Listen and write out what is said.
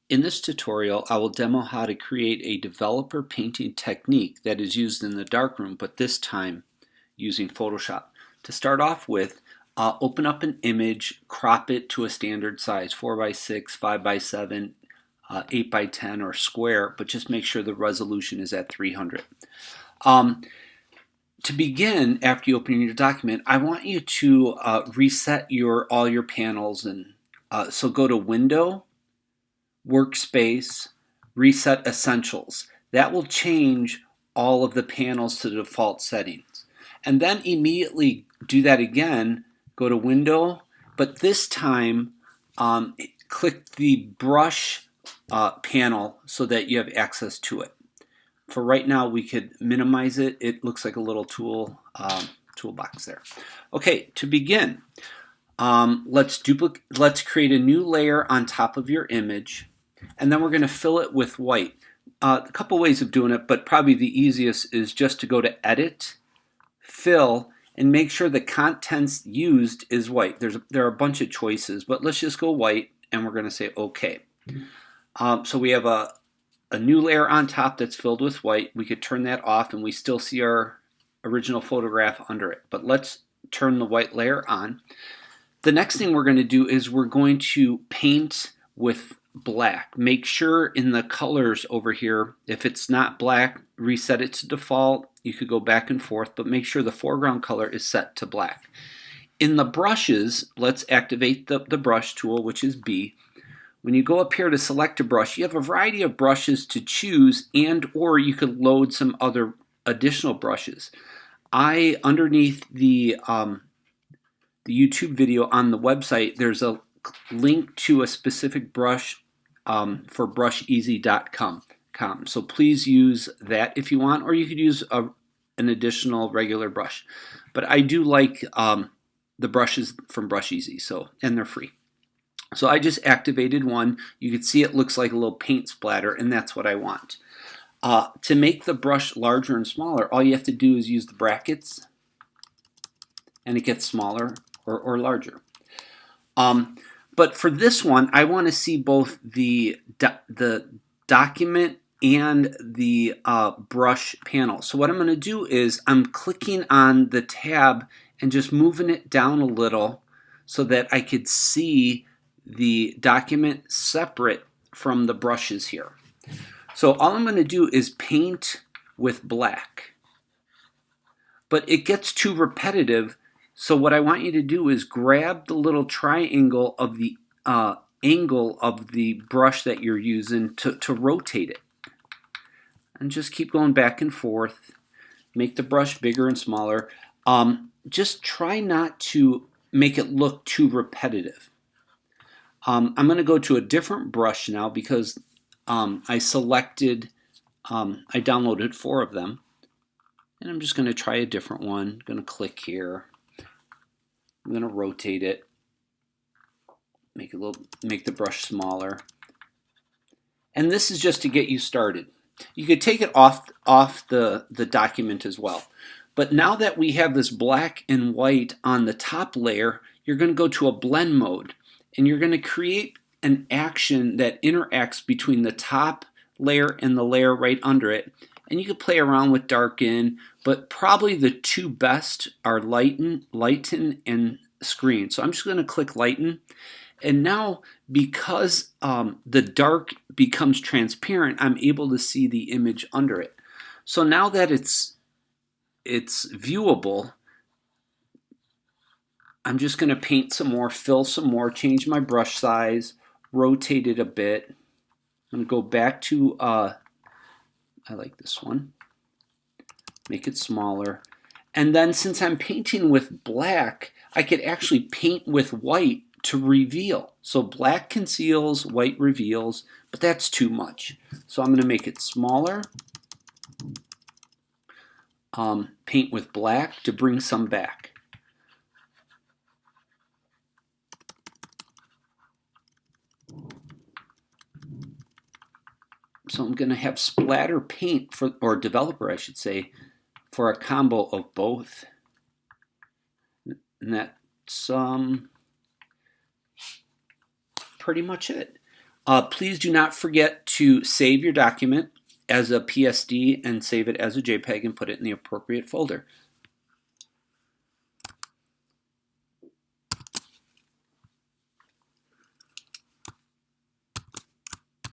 In this tutorial, I will demo how to create a developer painting technique that is used in the darkroom, but this time using Photoshop. To start off with, open up an image, crop it to a standard size, 4 by 6, 5 by 7, 8 by 10, or square, but just make sure the resolution is at 300. To begin, after you open your document, I want you to reset all your panels, and so go to Window, Workspace, Reset Essentials. That will change all of the panels to the default settings. And then immediately do that again, go to Window, but this time click the brush panel so that you have access to it. For right now, we could minimize it. It looks like a little toolbox there. Okay, to begin, let's create a new layer on top of your image, and then we're going to fill it with white. A couple ways of doing it, but probably the easiest is just to go to Edit, Fill, and make sure the contents used is white. There are a bunch of choices, but let's just go white, and we're going to say OK. So we have a new layer on top that's filled with white. We could turn that off, and we still see our original photograph under it. But let's turn the white layer on. The next thing we're going to do is we're going to paint with black. Make sure in the colors over here, if it's not black, reset it to default. You could go back and forth, but make sure the foreground color is set to black. In the brushes, let's activate the brush tool, which is B. When you go up here to select a brush, you have a variety of brushes to choose, and or you could load some other additional brushes. Underneath the YouTube video on the website, there's a link to a specific brush for brusheasy.com. So please use that if you want, or you could use an additional regular brush. But I do like the brushes from Brusheasy, and they're free. So I just activated one. You can see it looks like a little paint splatter, and that's what I want. To make the brush larger and smaller, all you have to do is use the brackets, and it gets smaller or larger. But for this one, I want to see both the document and the brush panel. So what I'm going to do is I'm clicking on the tab and just moving it down a little so that I could see the document separate from the brushes here. So all I'm going to do is paint with black. But it gets too repetitive, so what I want you to do is grab the little triangle of the angle of the brush that you're using to rotate it. And just keep going back and forth. Make the brush bigger and smaller. Just try not to make it look too repetitive. I'm going to go to a different brush now because I downloaded 4 of them. And I'm just going to try a different one. I'm going to click here. I'm going to rotate it. Make the brush smaller. And this is just to get you started. You could take it off the document as well. But now that we have this black and white on the top layer, you're going to go to a blend mode. And you're going to create an action that interacts between the top layer and the layer right under it. And you can play around with darken, but probably the 2 best are lighten and screen. So I'm just going to click lighten. And now, because the dark becomes transparent, I'm able to see the image under it. So now that it's viewable, I'm just going to paint some more, fill some more, change my brush size, rotate it a bit. I'm going to go back to, I like this one, make it smaller. And then since I'm painting with black, I could actually paint with white to reveal. So black conceals, white reveals, but that's too much. So I'm going to make it smaller. Paint with black to bring some back. So I'm going to have splatter paint or developer, I should say, for a combo of both. And that's pretty much it. Please do not forget to save your document as a PSD and save it as a JPEG and put it in the appropriate folder.